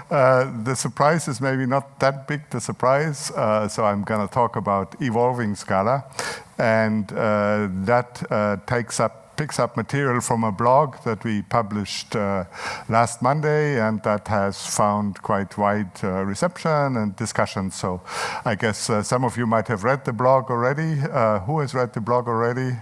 The surprise is maybe not that big, the surprise. So I'm going to talk about evolving Scala. And that picks up material from a blog that we published last Monday, and that has found quite wide reception and discussion. So I guess some of you might have read the blog already. Who has read the blog already?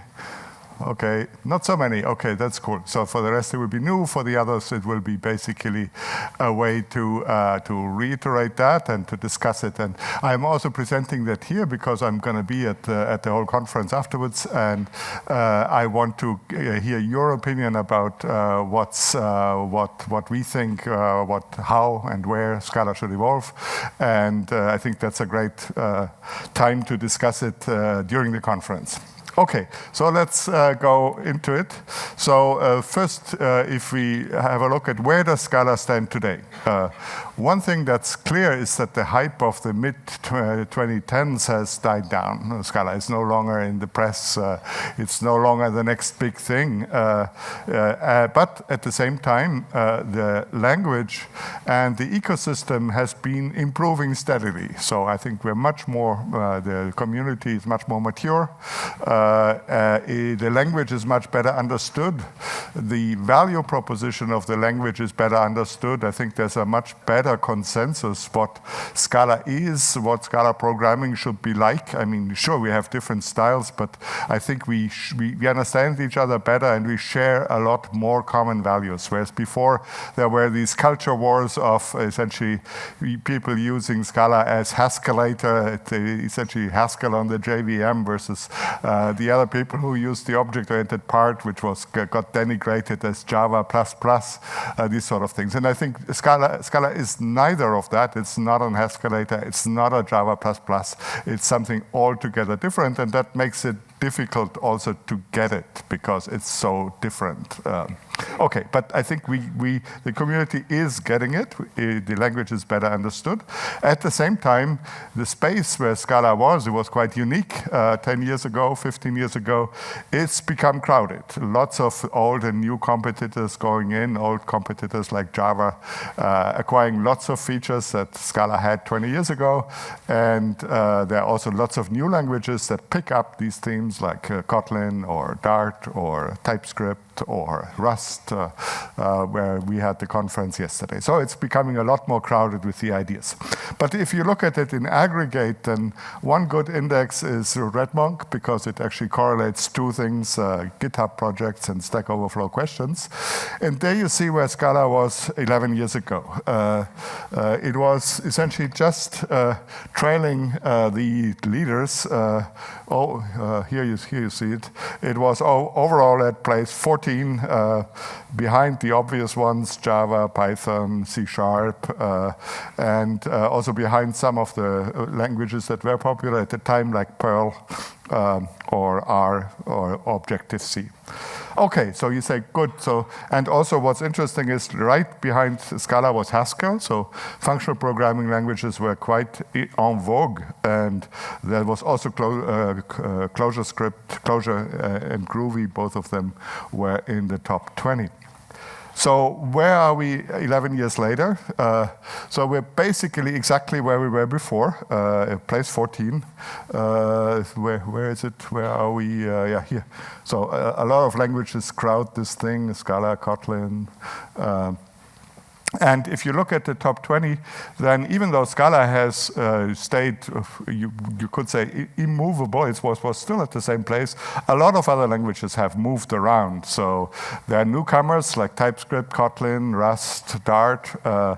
Okay, not so many. Okay, that's cool. So for the rest, it will be new. For the others, it will be basically a way to reiterate that and to discuss it. And I'm also presenting that here because I'm going to be at the whole conference afterwards, and I want to hear your opinion about what we think, how and where Scala should evolve. And I think that's a great time to discuss it during the conference. Okay, so let's go into it. So first, if we have a look at where does Scala stand today. One thing that's clear is that the hype of the mid-2010s has died down. Scala is no longer in the press. It's no longer the next big thing. But at the same time, the language and the ecosystem has been improving steadily. So I think we're much more, the community is much more mature. The language is much better understood. The value proposition of the language is better understood. I think there's a much better consensus what Scala is, what Scala programming should be like. I mean, sure, we have different styles, but I think we understand each other better and we share a lot more common values. Whereas before, there were these culture wars of essentially people using Scala as Haskelator, essentially Haskell on the JVM versus the other people who used the object-oriented part, which got denigrated as Java++, these sort of things. And I think Scala is neither of that. It's not an Haskelator. It's not a Java++. It's something altogether different, and that makes it difficult also to get it because it's so different. Okay, but I think the community is getting it. The language is better understood. At the same time, the space where Scala was, it was quite unique 10 years ago, 15 years ago. It's become crowded. Lots of old and new competitors going in, old competitors like Java, acquiring lots of features that Scala had 20 years ago. And there are also lots of new languages that pick up these themes like Kotlin or Dart or TypeScript or Rust, where we had the conference yesterday. So it's becoming a lot more crowded with the ideas. But if you look at it in aggregate, then one good index is RedMonk because it actually correlates two things, GitHub projects and Stack Overflow questions. And there you see where Scala was 11 years ago. It was essentially just trailing the leaders. Here you see it. It was overall at place 14, behind the obvious ones, Java, Python, C#, and also behind some of the languages that were popular at the time, like Perl or R or Objective-C. Okay, so you say good. So, and also what's interesting is right behind Scala was Haskell. So functional programming languages were quite en vogue, and there was also ClojureScript, Clojure and Groovy. Both of them were in the top 20. So where are we 11 years later? So we're basically exactly where we were before, place 14. Where is it? Where are we? Yeah, here. So a lot of languages crowd this thing, Scala, Kotlin. And if you look at the top 20, then even though Scala has stayed, you could say, immovable, it was still at the same place, a lot of other languages have moved around. So there are newcomers like TypeScript, Kotlin, Rust, Dart. There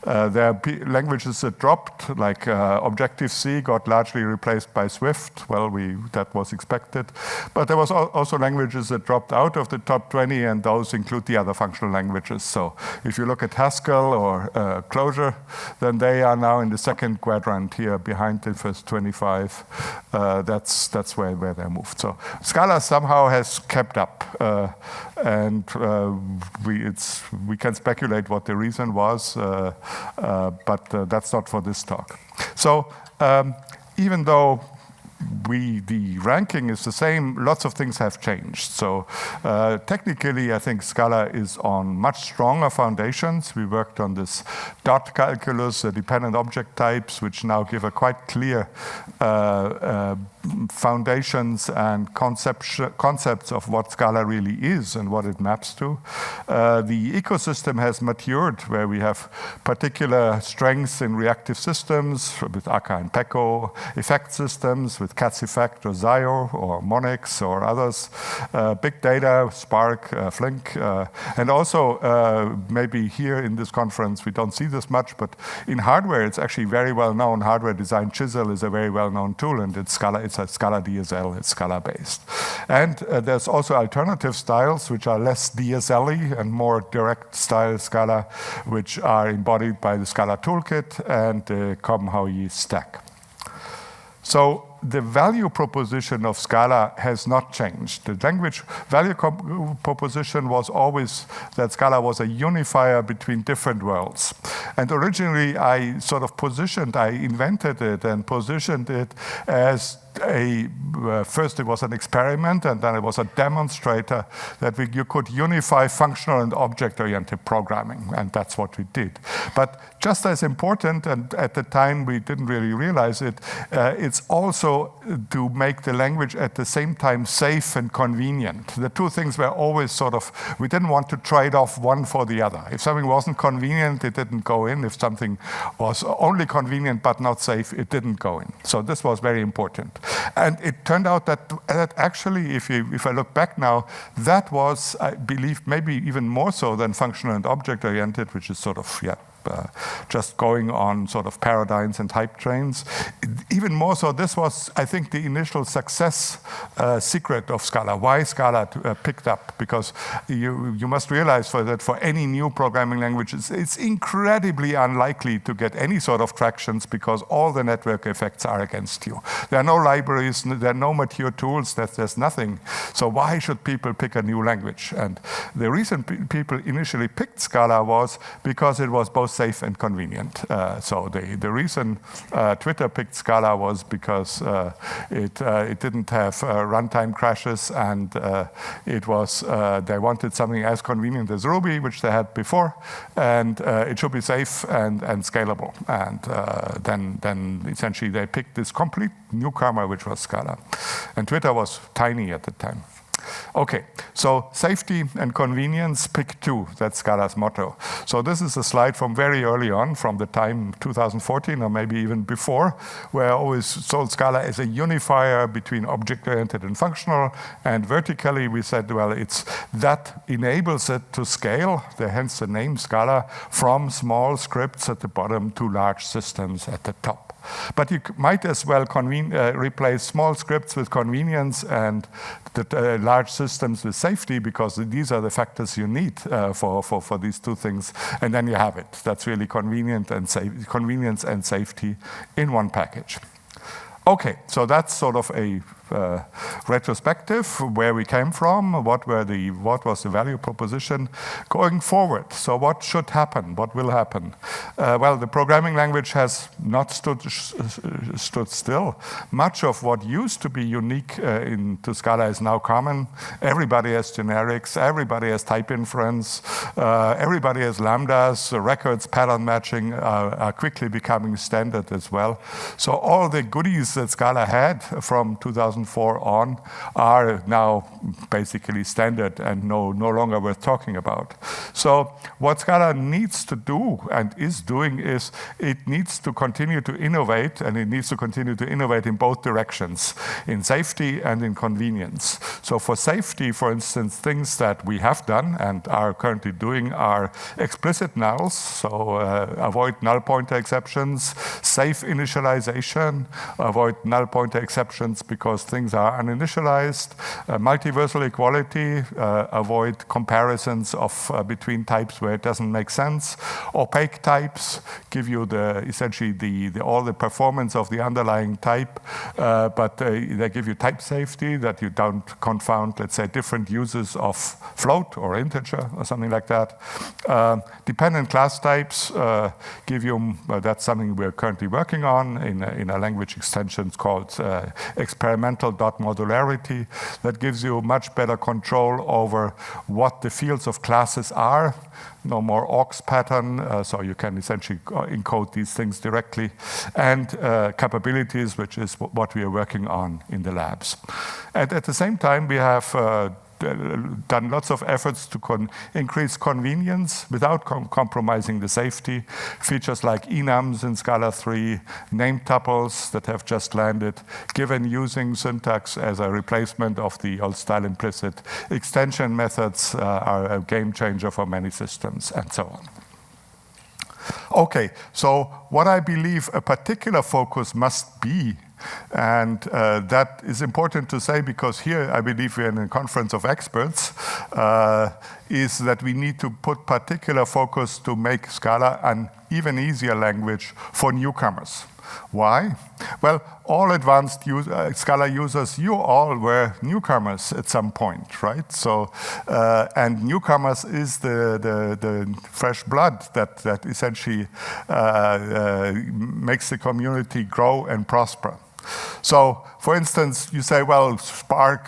are languages that dropped, like Objective-C got largely replaced by Swift. Well, that was expected. But there was also languages that dropped out of the top 20, and those include the other functional languages. So if you look at Haskell or Clojure, then they are now in the second quadrant here behind the first 25. That's where they moved. So Scala somehow has kept up, and we can speculate what the reason was, but that's not for this talk. So even though the ranking is the same. Lots of things have changed. So technically, I think Scala is on much stronger foundations. We worked on this dot calculus, dependent object types, which now give a quite clear foundations and concepts of what Scala really is and what it maps to. The ecosystem has matured, where we have particular strengths in reactive systems with Akka and Pecco, effect systems with Cat's Effect or Zio or Monix or others, big data, Spark, Flink, and also maybe here in this conference we don't see this much, but in hardware it's actually very well known. Hardware design Chisel is a very well known tool, and it's Scala. It's a Scala DSL. It's Scala based, and there's also alternative styles which are less DSL-y and more direct style Scala, which are embodied by the Scala toolkit and the Copenhagen stack. So the value proposition of Scala has not changed. The language value proposition was always that Scala was a unifier between different worlds. And originally I invented it and positioned it as first it was an experiment, and then it was a demonstrator that you could unify functional and object-oriented programming, and that's what we did. But just as important, and at the time we didn't really realize it, it's also to make the language at the same time safe and convenient. The two things were always we didn't want to trade off one for the other. If something wasn't convenient, it didn't go in. If something was only convenient but not safe, it didn't go in. So this was very important. And it turned out that actually, if I look back now, that was, I believe, maybe even more so than functional and object-oriented, which is just going on paradigms and type trains. Even more so, this was, I think, the initial success secret of Scala. Why Scala picked up? Because you must realize that for any new programming language, it's incredibly unlikely to get any sort of tractions because all the network effects are against you. There are no libraries, there are no mature tools, there's nothing. So why should people pick a new language? And the reason people initially picked Scala was because it was both safe and convenient. So the reason Twitter picked Scala was because it didn't have runtime crashes, and they wanted something as convenient as Ruby, which they had before, and it should be safe and scalable. And then essentially they picked this complete newcomer, which was Scala. And Twitter was tiny at the time. Okay, so safety and convenience, pick two. That's Scala's motto. So this is a slide from very early on, from the time 2014 or maybe even before, where I always sold Scala as a unifier between object-oriented and functional. And vertically we said, well, it's that enables it to scale, hence the name Scala, from small scripts at the bottom to large systems at the top. But you might as well replace small scripts with convenience and the large systems with safety, because these are the factors you need for these two things. And then you have it. That's really convenient and convenience and safety in one package. Okay, so that's a retrospective, where we came from, what was the value proposition going forward. So what should happen? What will happen? Well, the programming language has not stood still. Much of what used to be unique to Scala is now common. Everybody has generics, everybody has type inference, everybody has lambdas, records, pattern matching are quickly becoming standard as well. So all the goodies that Scala had from 2004 on are now basically standard and no longer worth talking about. So what Scala needs to do and is doing is it needs to continue to innovate, and it needs to continue to innovate in both directions, in safety and in convenience. So for safety, for instance, things that we have done and are currently doing are explicit nulls, so avoid null pointer exceptions, safe initialization, avoid null pointer exceptions because things are uninitialized. Multiversal equality, avoid comparisons of between types where it doesn't make sense. Opaque types give you essentially all the performance of the underlying type, but they give you type safety, that you don't confound, let's say, different uses of float or integer or something like that. Dependent class types give you, that's something we're currently working on in a language extension called experimental dot modularity, that gives you much better control over what the fields of classes are. No more aux pattern, so you can essentially encode these things directly, and capabilities, which is what we are working on in the labs. And at the same time, we have done lots of efforts to increase convenience without compromising the safety. Features like enums in Scala 3, name tuples that have just landed, given using syntax as a replacement of the old style implicit. Extension methods are a game changer for many systems, and so on. Okay, so what I believe a particular focus must be, and that is important to say because here I believe we're in a conference of experts, is that we need to put particular focus to make Scala an even easier language for newcomers. Why? Well, all advanced Scala users, you all were newcomers at some point, right? So, and newcomers is the fresh blood that essentially makes the community grow and prosper. So, for instance, you say, well, Spark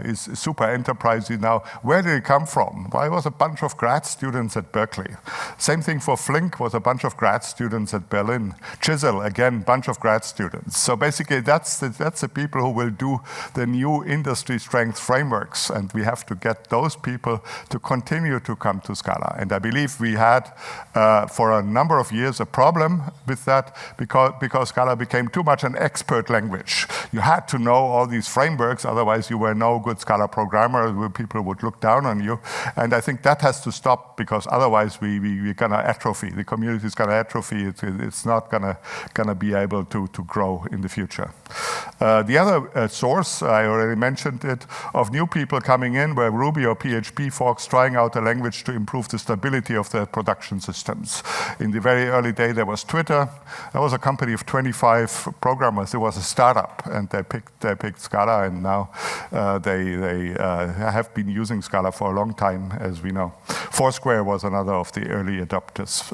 is super enterprisey now. Where did it come from? Well, it was a bunch of grad students at Berkeley. Same thing for Flink, was a bunch of grad students at Berlin. Chisel, again, bunch of grad students. So basically, that's the people who will do the new industry strength frameworks, and we have to get those people to continue to come to Scala. And I believe we had, for a number of years, a problem with that because Scala became too much an expert language. You had to know all these frameworks, otherwise you were no good Scala programmer, people would look down on you. And I think that has to stop, because otherwise we're gonna atrophy. The community is gonna atrophy. It's not gonna be able to grow in the future. The other source, I already mentioned it, of new people coming in were Ruby or PHP folks trying out a language to improve the stability of their production systems. In the very early day, there was Twitter. That was a company of 25 programmers. It was a startup, and they picked Scala, and now they have been using Scala for a long time, as we know. Foursquare was another of the early adopters.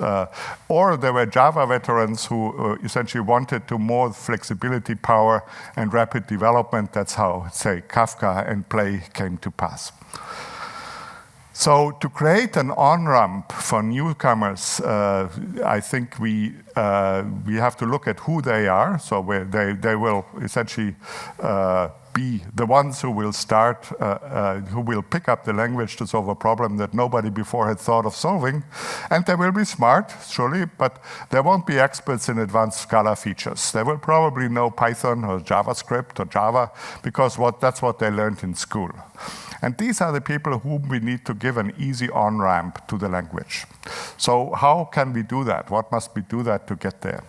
Or there were Java veterans who essentially wanted to more flexibility, power, and rapid development. That's how, say, Kafka and Play came to pass. So to create an on-ramp for newcomers, I think we have to look at who they are. So they will essentially be the ones who will start, who will pick up the language to solve a problem that nobody before had thought of solving. And they will be smart, surely, but they won't be experts in advanced Scala features. They will probably know Python or JavaScript or Java, because that's what they learned in school. And these are the people whom we need to give an easy on-ramp to the language. So how can we do that? What must we do that to get there?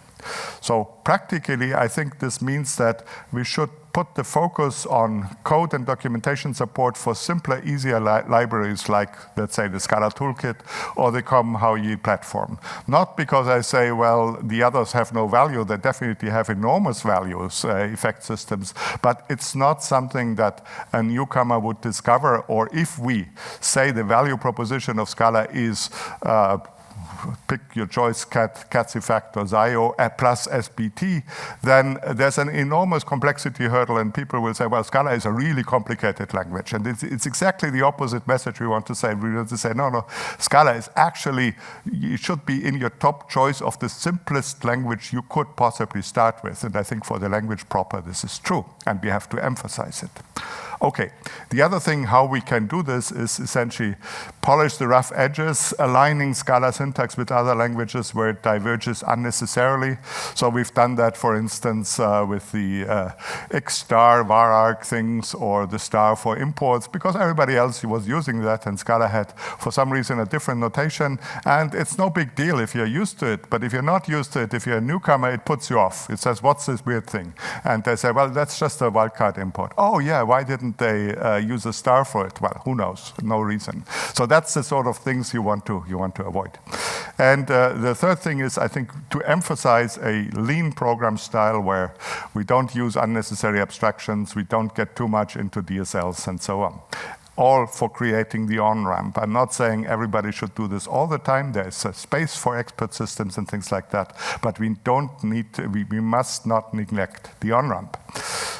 So practically, I think this means that we should put the focus on code and documentation support for simpler, easier libraries like, let's say, the Scala Toolkit or the Common HowYi platform. Not because I say, well, the others have no value. They definitely have enormous values, effect systems, but it's not something that a newcomer would discover. Or if we say the value proposition of Scala is pick your choice, CATS effect or ZIO plus SBT, then there's an enormous complexity hurdle, and people will say, well, Scala is a really complicated language. And it's exactly the opposite message we want to say. We want to say, no, Scala is actually, it should be in your top choice of the simplest language you could possibly start with. And I think for the language proper, this is true, and we have to emphasize it. Okay, the other thing how we can do this is essentially polish the rough edges, aligning Scala syntax with other languages where it diverges unnecessarily. So we've done that, for instance, with the X-star vararg things or the star for imports, because everybody else was using that and Scala had, for some reason, a different notation. And it's no big deal if you're used to it, but if you're not used to it, if you're a newcomer, it puts you off. It says, what's this weird thing? And they say, well, that's just a wildcard import. Oh yeah, why didn't they use a star for it? Well, who knows? No reason. So that's the sort of things you want to avoid. And the third thing is, I think, to emphasize a lean program style where we don't use unnecessary abstractions, we don't get too much into DSLs and so on. All for creating the on-ramp. I'm not saying everybody should do this all the time. There's a space for expert systems and things like that, but we we must not neglect the on-ramp.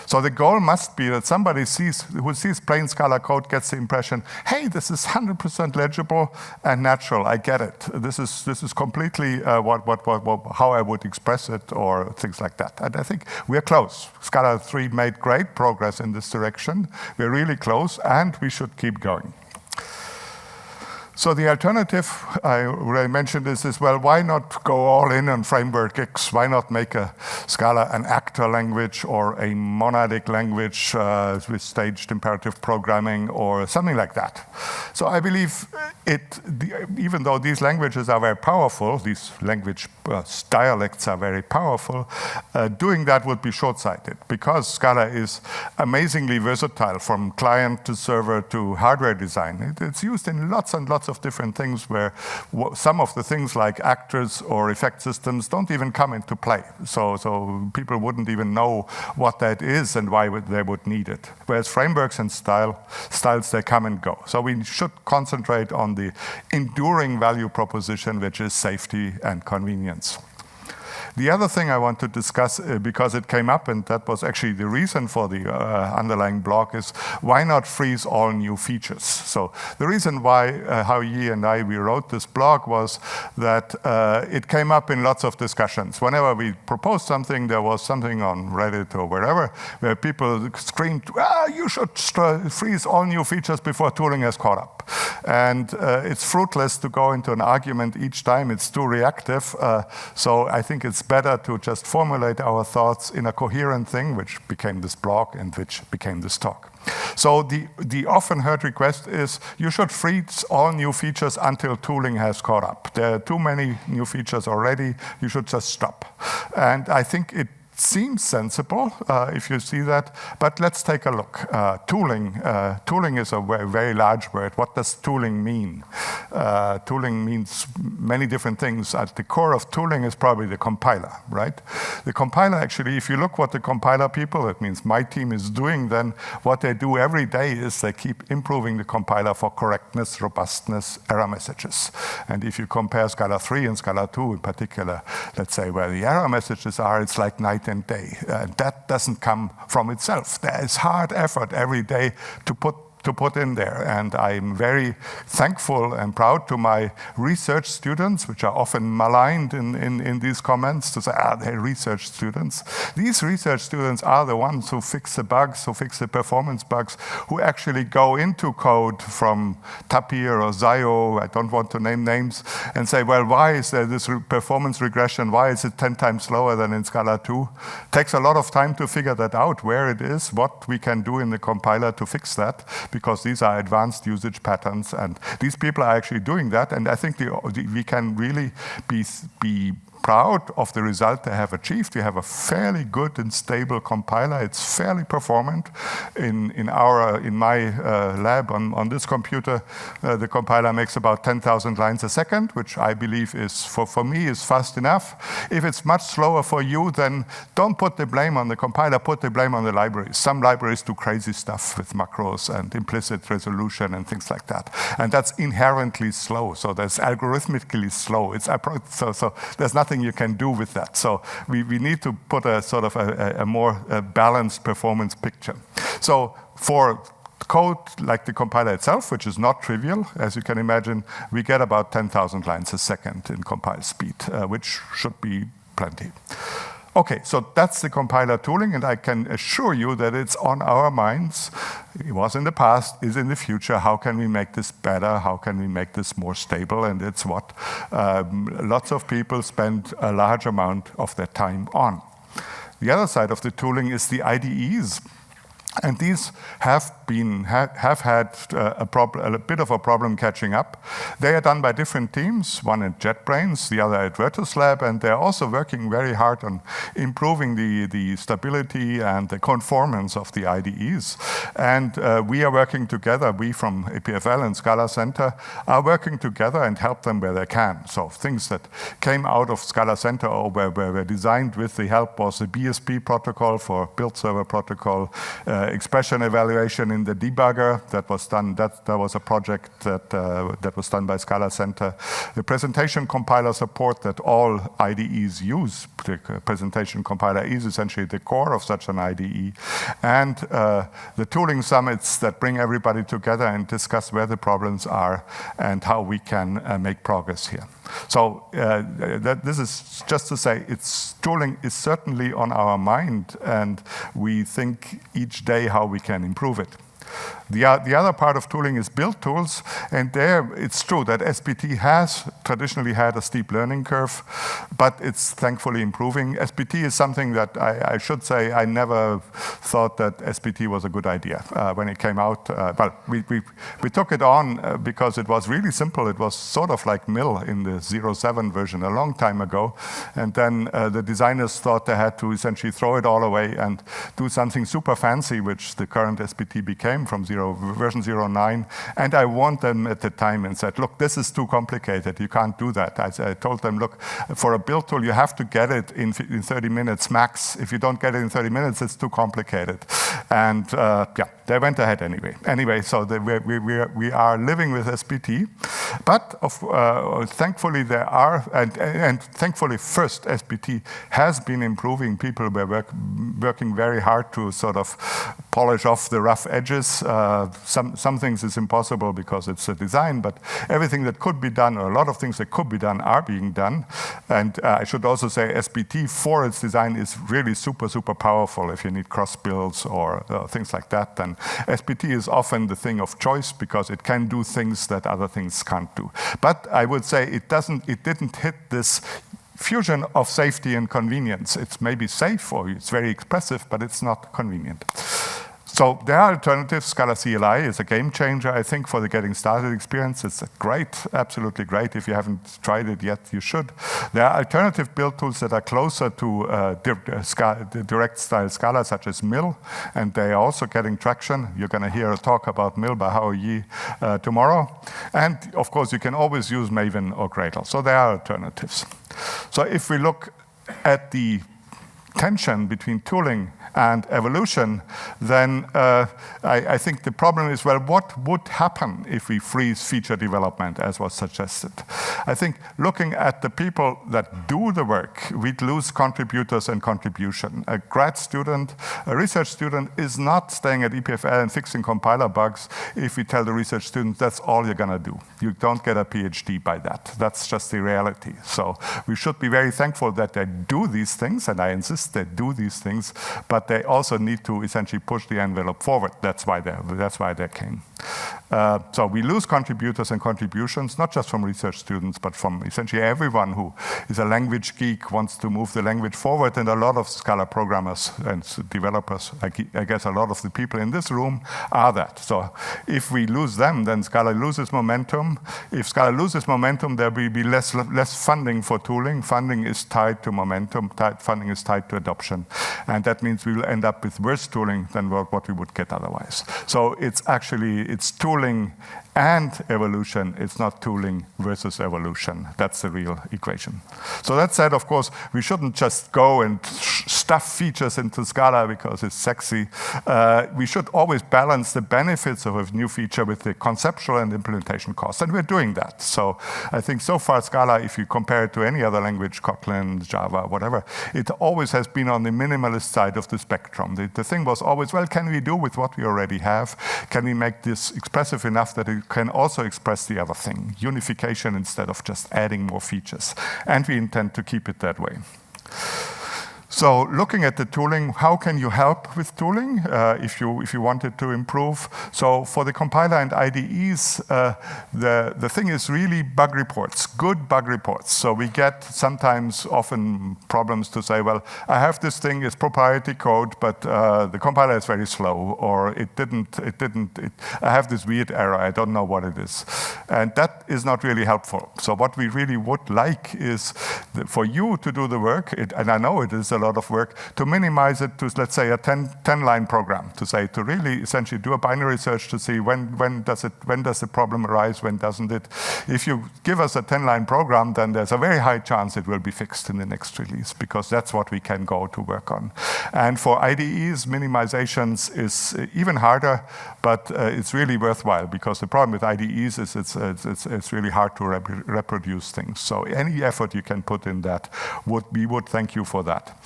So the goal must be that somebody who sees plain Scala code gets the impression, hey, this is 100% legible and natural. I get it. This is completely how I would express it, or things like that. And I think we're close. Scala 3 made great progress in this direction. We're really close, and we should keep going. So the alternative, I already mentioned this as well, why not go all in on framework X? Why not make a Scala an actor language or a monadic language with staged imperative programming or something like that? So I believe even though these languages are very powerful, these language dialects are very powerful, doing that would be short-sighted because Scala is amazingly versatile from client to server to hardware design. It's used in lots and lots of different things where some of the things like actors or effect systems don't even come into play. So people wouldn't even know what that is and why they would need it. Whereas frameworks and styles, they come and go. So we should concentrate on the enduring value proposition, which is safety and convenience. The other thing I want to discuss, because it came up, and that was actually the reason for the underlying blog, is why not freeze all new features? So the reason why Hao Yi and we wrote this blog was that it came up in lots of discussions. Whenever we proposed something, there was something on Reddit or wherever where people screamed, you should freeze all new features before tooling has caught up. And it's fruitless to go into an argument each time. It's too reactive. So I think it's better to just formulate our thoughts in a coherent thing, which became this blog and which became this talk. So the often heard request is you should freeze all new features until tooling has caught up. There are too many new features already. You should just stop. And I think it seems sensible if you see that, but let's take a look. Tooling is a very, very large word. What does tooling mean? Tooling means many different things. At the core of tooling is probably the compiler, right? The compiler, actually, if you look what the compiler people, that means my team, is doing, then what they do every day is they keep improving the compiler for correctness, robustness, error messages. And if you compare Scala 3 and Scala 2 in particular, let's say where the error messages are, it's like night and day. That doesn't come from itself. There is hard effort every day to put in there. And I'm very thankful and proud to my research students, which are often maligned in these comments, to say, they're research students. These research students are the ones who fix the bugs, who fix the performance bugs, who actually go into code from Tapir or Zio, I don't want to name names, and say, well, why is there this performance regression? Why is it 10 times slower than in Scala 2? Takes a lot of time to figure that out, where it is, what we can do in the compiler to fix that, because these are advanced usage patterns, and these people are actually doing that, and I think we can really be proud of the result they have achieved. We have a fairly good and stable compiler. It's fairly performant. In my lab on this computer, the compiler makes about 10,000 lines a second, which I believe is, for me, is fast enough. If it's much slower for you, then don't put the blame on the compiler, put the blame on the libraries. Some libraries do crazy stuff with macros and implicit resolution and things like that. And that's inherently slow. So that's algorithmically slow. So there's nothing you can do with that. So we need to put a sort of a more balanced performance picture. So for code like the compiler itself, which is not trivial, as you can imagine, we get about 10,000 lines a second in compile speed, which should be plenty. Okay, so that's the compiler tooling, and I can assure you that it's on our minds. It was in the past, is in the future. How can we make this better? How can we make this more stable? And it's what lots of people spend a large amount of their time on. The other side of the tooling is the IDEs. And these have had a bit of a problem catching up. They are done by different teams, one at JetBrains, the other at Virtus Lab, and they're also working very hard on improving the stability and the conformance of the IDEs. And we are working together, we from EPFL and Scala Center are working together and help them where they can. So things that came out of Scala Center or were designed with the help was the BSP protocol for build server protocol, expression evaluation in the debugger that was done. That was a project that was done by Scala Center. The presentation compiler support that all IDEs use. The presentation compiler is essentially the core of such an IDE. And the tooling summits that bring everybody together and discuss where the problems are and how we can make progress here. So this is just to say, tooling is certainly on our mind, and we think each day how we can improve it. The other part of tooling is build tools, and there it's true that SBT has traditionally had a steep learning curve, but it's thankfully improving. SBT is something that I should say I never thought that SBT was a good idea when it came out. Well, we took it on because it was really simple. It was sort of like Mill in the 0.7 version a long time ago, and then the designers thought they had to essentially throw it all away and do something super fancy, which the current SBT became from version 0.9, and I warned them at the time and said, look, this is too complicated, you can't do that. I told them, look, for a build tool, you have to get it in 30 minutes max. If you don't get it in 30 minutes, it's too complicated. And yeah, they went ahead anyway. Anyway, so we are living with SBT, but thankfully there are, and thankfully first SBT has been improving. People were working very hard to sort of polish off the rough edges. Some things is impossible because it's a design, but everything that could be done, or a lot of things that could be done, are being done. And I should also say SBT for its design is really super, super powerful. If you need cross builds or things like that, then SBT is often the thing of choice because it can do things that other things can't do. But I would say it didn't hit this fusion of safety and convenience. It's maybe safe or it's very expressive, but it's not convenient. So there are alternatives. Scala CLI is a game changer, I think, for the getting started experience. It's great, absolutely great. If you haven't tried it yet, you should. There are alternative build tools that are closer to direct style Scala, such as Mill, and they are also getting traction. You're going to hear a talk about Mill by Hao Yi tomorrow. And of course, you can always use Maven or Gradle. So there are alternatives. So if we look at the tension between tooling and evolution, then I think the problem is, well, what would happen if we freeze feature development, as was suggested? I think looking at the people that do the work, we'd lose contributors and contribution. A grad student, a research student is not staying at EPFL and fixing compiler bugs if we tell the research students that's all you're gonna do. You don't get a PhD by that. That's just the reality. So we should be very thankful that they do these things, and I insist they do these things, but they also need to essentially push the envelope forward. That's why they came. So we lose contributors and contributions, not just from research students, but from essentially everyone who is a language geek, wants to move the language forward, and a lot of Scala programmers and developers, I guess a lot of the people in this room are that. So if we lose them, then Scala loses momentum. If Scala loses momentum, there will be less funding for tooling. Funding is tied to momentum, funding is tied to adoption, and that means we will end up with worse tooling than what we would get otherwise. So it's tooling and evolution. It's not tooling versus evolution. That's the real equation. So that said, of course, we shouldn't just go and stuff features into Scala because it's sexy. We should always balance the benefits of a new feature with the conceptual and implementation costs, and we're doing that. So I think so far Scala, if you compare it to any other language, Kotlin, Java, whatever, it always has been on the minimalist side of the spectrum. The thing was always, well, can we do with what we already have? Can we make this expressive enough that it can also express the other thing? Unification instead of just adding more features. And we intend to keep it that way. So looking at the tooling, how can you help with tooling if you wanted to improve? So for the compiler and IDEs, the thing is really bug reports, good bug reports. So we get sometimes often problems to say, well, I have this thing, it's proprietary code, but the compiler is very slow, or I have this weird error, I don't know what it is. And that is not really helpful. So what we really would like is for you to do the work, and I know it is a lot of work, to minimize it to, let's say, a 10-line program, to really essentially do a binary search to see when does the problem arise, when doesn't it. If you give us a 10-line program, then there's a very high chance it will be fixed in the next release, because that's what we can go to work on. And for IDEs, minimizations is even harder, but it's really worthwhile, because the problem with IDEs is it's really hard to reproduce things. So any effort you can put in that, we would thank you for that.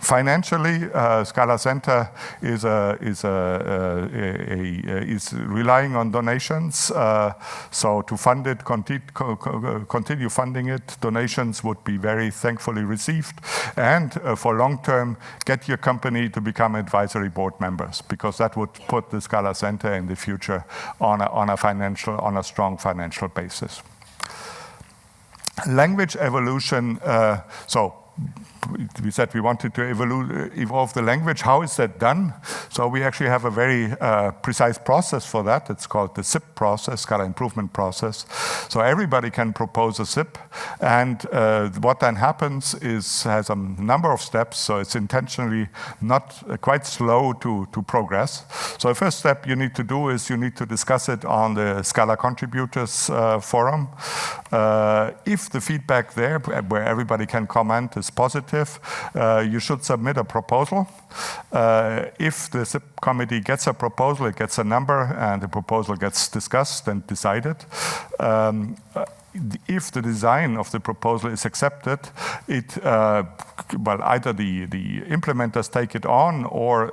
Financially, Scala Center is relying on donations. So to fund it, continue funding it, donations would be very thankfully received. And for long term, get your company to become advisory board members, because that would put the Scala Center in the future on a strong financial basis. Language evolution. So we said we wanted to evolve the language. How is that done? So we actually have a very precise process for that. It's called the SIP process, Scala Improvement Process. So everybody can propose a SIP, and what then happens has a number of steps. So it's intentionally not quite slow to progress. So the first step you need to do is you need to discuss it on the Scala Contributors Forum. If the feedback there, where everybody can comment, is positive, you should submit a proposal. If the SIP committee gets a proposal, it gets a number, and the proposal gets discussed and decided. If the design of the proposal is accepted, either the implementers take it on, or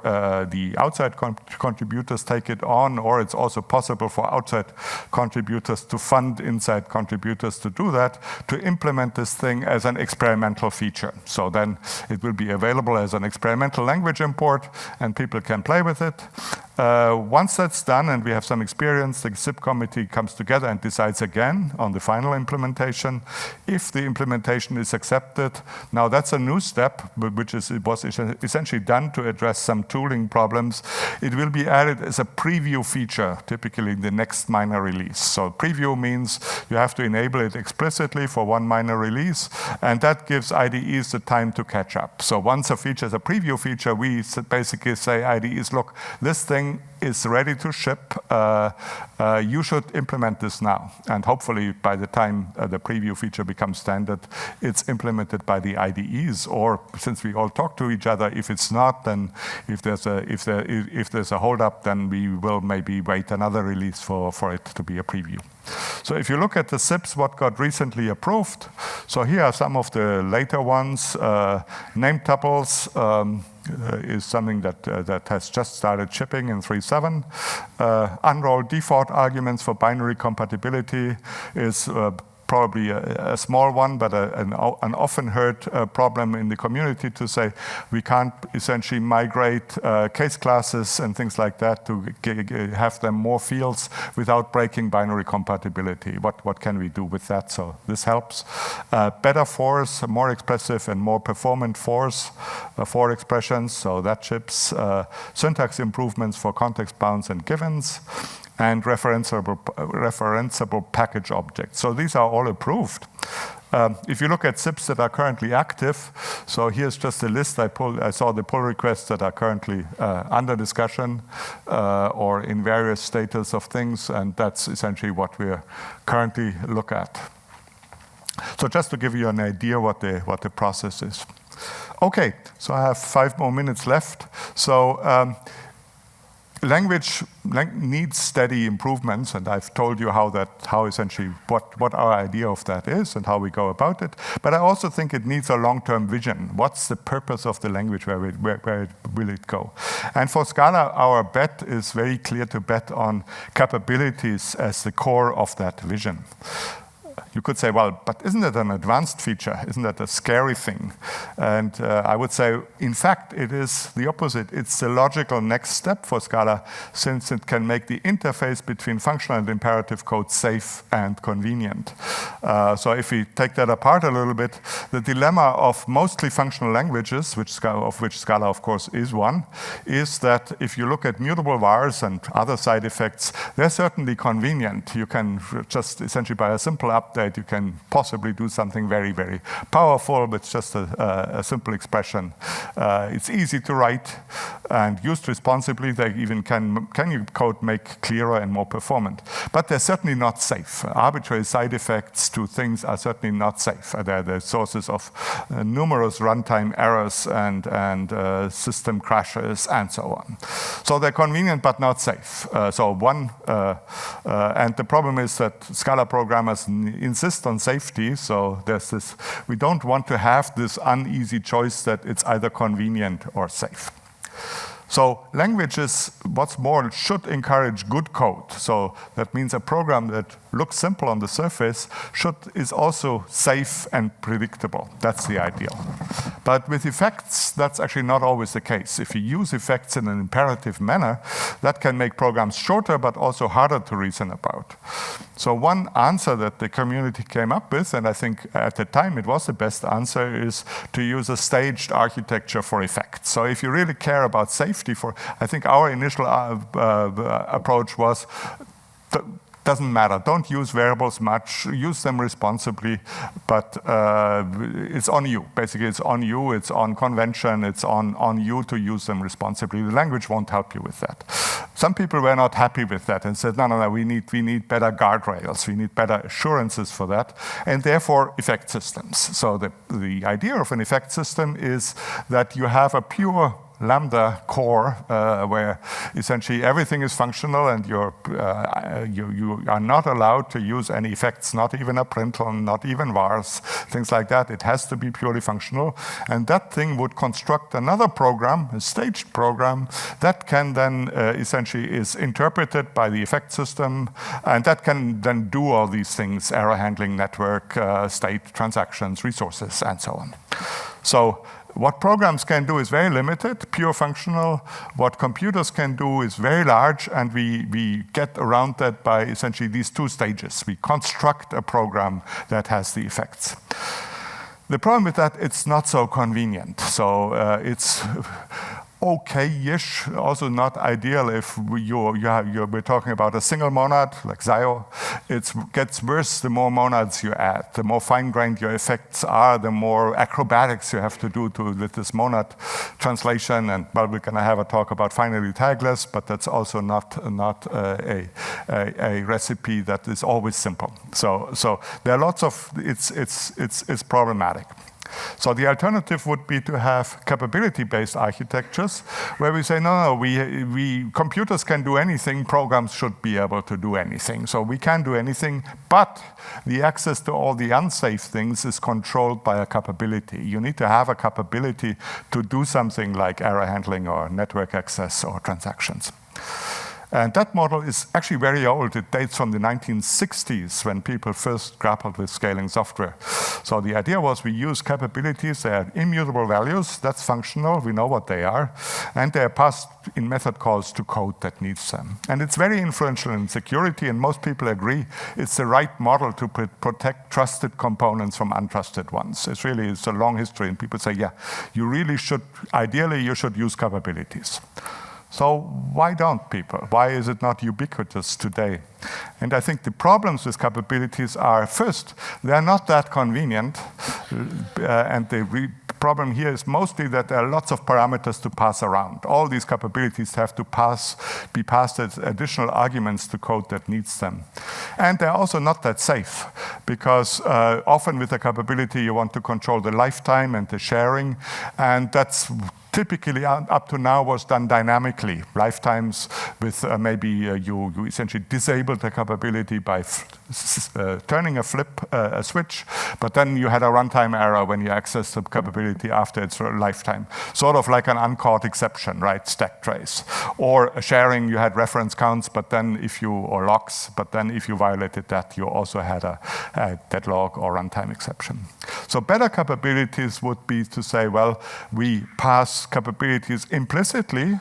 the outside contributors take it on, or it's also possible for outside contributors to fund inside contributors to do that, to implement this thing as an experimental feature. So then it will be available as an experimental language import, and people can play with it. Once that's done and we have some experience, the SIP committee comes together and decides again on the final implementation. If the implementation is accepted, now that's a new step, which was essentially done to address some tooling problems. It will be added as a preview feature, typically in the next minor release. So preview means you have to enable it explicitly for one minor release, and that gives IDEs the time to catch up. So once a feature is a preview feature, we basically say IDEs, look, this thing is ready to ship. You should implement this now. And hopefully by the time the preview feature becomes standard, it's implemented by the IDEs. Or since we all talk to each other, if it's not, then if there's a hold up, then we will maybe wait another release for it to be a preview. So if you look at the SIPs, what got recently approved, so here are some of the later ones. Name tuples is something that has just started shipping in 3.7. Unroll default arguments for binary compatibility is probably a small one, but an often heard problem in the community to say we can't essentially migrate case classes and things like that to have them more fields without breaking binary compatibility. What can we do with that? So this helps. Better fors, more expressive and more performant fors, for expressions, so that ships. Syntax improvements for context bounds and givens, and referenceable package objects. So these are all approved. If you look at SIPs that are currently active, so here's just a list. I saw the pull requests that are currently under discussion or in various status of things, and that's essentially what we currently look at. So just to give you an idea what the process is. Okay, so I have 5 more minutes left. So language needs steady improvements, and I've told you how essentially what our idea of that is and how we go about it. But I also think it needs a long-term vision. What's the purpose of the language? Where will it go? And for Scala, our bet is very clear to bet on capabilities as the core of that vision. you could say, well, but isn't it an advanced feature? Isn't that a scary thing? And I would say, in fact, it is the opposite. It's the logical next step for Scala, since it can make the interface between functional and imperative code safe and convenient. So if we take that apart a little bit, the dilemma of mostly functional languages, of which Scala, of course, is one, is that if you look at mutable vars and other side effects, they're certainly convenient. You can just essentially, by a simple update, you can possibly do something very, very powerful with just a simple expression. It's easy to write and used responsibly. They even can your code make clearer and more performant. But they're certainly not safe. Arbitrary side effects to things are certainly not safe. They're the sources of numerous runtime errors and system crashes and so on. So they're convenient but not safe. And the problem is that Scala programmers insist on safety. So there's this, we don't want to have this uneasy choice that it's either convenient or safe. So languages, what's more, should encourage good code. So that means a program that looks simple on the surface is also safe and predictable. That's the ideal. But with effects, that's actually not always the case. If you use effects in an imperative manner, that can make programs shorter, but also harder to reason about. So one answer that the community came up with, and I think at the time it was the best answer, is to use a staged architecture for effects. So if you really care about safety, I think our initial approach was, doesn't matter, don't use variables much, use them responsibly, but it's on you. Basically, it's on you, it's on convention, it's on you to use them responsibly. The language won't help you with that. Some people were not happy with that and said, no, we need better guardrails, we need better assurances for that, and therefore effect systems. So the idea of an effect system is that you have a pure Lambda core where essentially everything is functional and you are not allowed to use any effects, not even a println, not even vars, things like that. It has to be purely functional. And that thing would construct another program, a staged program, that can then essentially is interpreted by the effect system, and that can then do all these things: error handling, network, state, transactions, resources, and so on. So what programs can do is very limited, pure functional. What computers can do is very large, and we get around that by essentially these two stages. We construct a program that has the effects. The problem with that, it's not so convenient. So it's okay-ish, also not ideal if we're talking about a single monad, like Zio. It gets worse the more monads you add. The more fine-grained your effects are, the more acrobatics you have to do with this monad translation. And well, we're going to have a talk about finally tagless, but that's also not a recipe that is always simple. So there are lots of, it's problematic. So the alternative would be to have capability-based architectures where we say, no, computers can do anything, programs should be able to do anything. So we can do anything, but the access to all the unsafe things is controlled by a capability. You need to have a capability to do something like error handling or network access or transactions. And that model is actually very old. It dates from the 1960s when people first grappled with scaling software. So the idea was we use capabilities, they are immutable values, that's functional, we know what they are, and they are passed in method calls to code that needs them. And it's very influential in security, and most people agree it's the right model to protect trusted components from untrusted ones. It's a long history, and people say, yeah, ideally you should use capabilities. So why don't people? Why is it not ubiquitous today? And I think the problems with capabilities are, first, they're not that convenient. And the problem here is mostly that there are lots of parameters to pass around. All these capabilities have to be passed as additional arguments to code that needs them. And they're also not that safe, because often with a capability you want to control the lifetime and the sharing, and that's typically up to now was done dynamically. Lifetimes with maybe you essentially disabled the capability by turning a switch, but then you had a runtime error when you accessed the capability after its lifetime. Sort of like an uncaught exception, right? Stack trace. Or sharing, you had reference counts, but then or locks, but then if you violated that, you also had a deadlock or runtime exception. So better capabilities would be to say, well, we pass capabilities implicitly,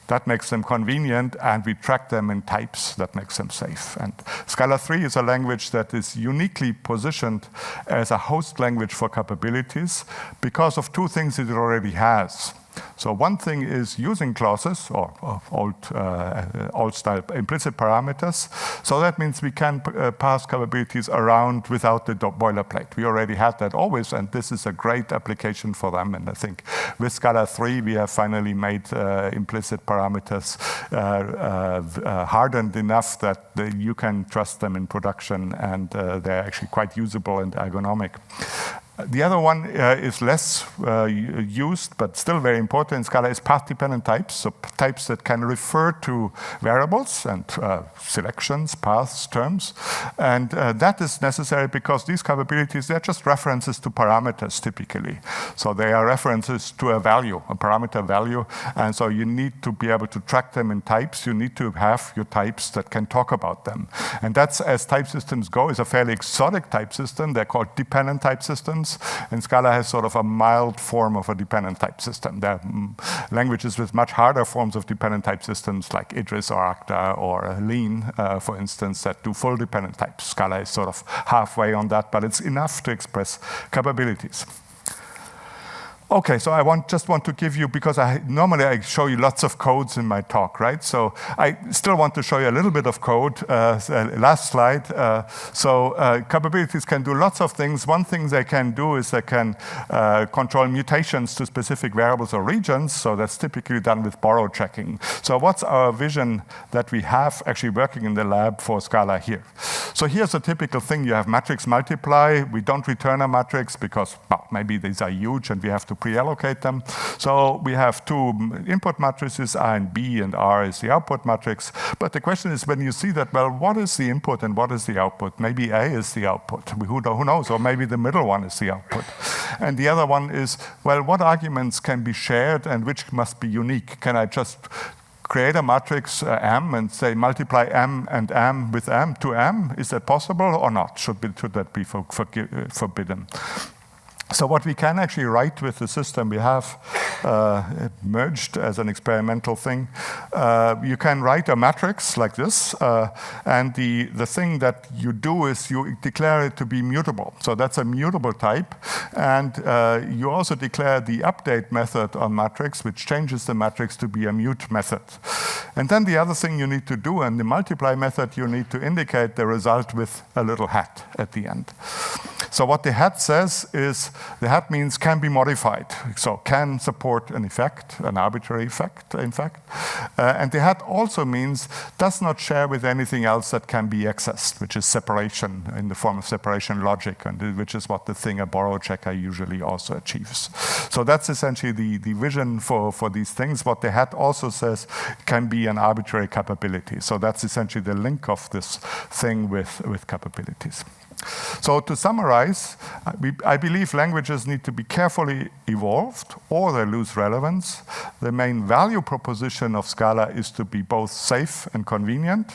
that makes them convenient, and we track them in types, that makes them safe. And Scala 3 is a language that is uniquely positioned as a host language for capabilities because of two things it already has. So one thing is using clauses or old style implicit parameters. So that means we can pass capabilities around without the boilerplate. We already had that always, and this is a great application for them. And I think with Scala 3, we have finally made implicit parameters hardened enough that you can trust them in production, and they're actually quite usable and ergonomic. The other one is less used, but still very important in Scala, is path-dependent types, so types that can refer to variables and selections, paths, terms. And that is necessary because these capabilities, they're just references to parameters typically. So they are references to a value, a parameter value, and so you need to be able to track them in types. You need to have your types that can talk about them. And that's, as type systems go, is a fairly exotic type system. They're called dependent type systems. And Scala has sort of a mild form of a dependent type system. There are languages with much harder forms of dependent type systems like Idris or Acta or Lean, for instance, that do full dependent types. Scala is sort of halfway on that, but it's enough to express capabilities. Okay, so I just want to give you, because normally I show you lots of codes in my talk, right? So I still want to show you a little bit of code. Last slide. Capabilities can do lots of things. One thing they can do is they can control mutations to specific variables or regions. So that's typically done with borrow checking. So what's our vision that we have actually working in the lab for Scala here? So here's a typical thing. You have matrix multiply. We don't return a matrix because, well, maybe these are huge and we have to pre-allocate them. So we have two input matrices, A and B, and R is the output matrix. But the question is, when you see that, well, what is the input and what is the output? Maybe A is the output. Who knows? Or maybe the middle one is the output. And the other one is, well, what arguments can be shared and which must be unique? Can I just create a matrix M and say multiply M and M with M to M? Is that possible or not? Should that be forbidden? So what we can actually write with the system we have merged as an experimental thing, you can write a matrix like this, and the thing that you do is you declare it to be mutable. So that's a mutable type, and you also declare the update method on matrix, which changes the matrix to be a mute method. And then the other thing you need to do, in the multiply method, you need to indicate the result with a little hat at the end. So what the hat says is, the hat means can be modified. So can support an effect, an arbitrary effect, in fact. And the hat also means does not share with anything else that can be accessed, which is separation in the form of separation logic, and which is what the thing a borrow checker usually also achieves. So that's essentially the vision for these things. What the hat also says can be an arbitrary capability. So that's essentially the link of this thing with capabilities. So to summarize, I believe languages need to be carefully evolved or they lose relevance. The main value proposition of Scala is to be both safe and convenient,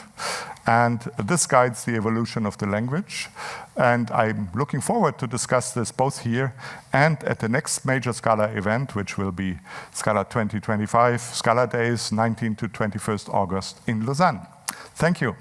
and this guides the evolution of the language. And I'm looking forward to discuss this both here and at the next major Scala event, which will be Scala 2025, Scala Days, 19 to 21st August in Lausanne. Thank you.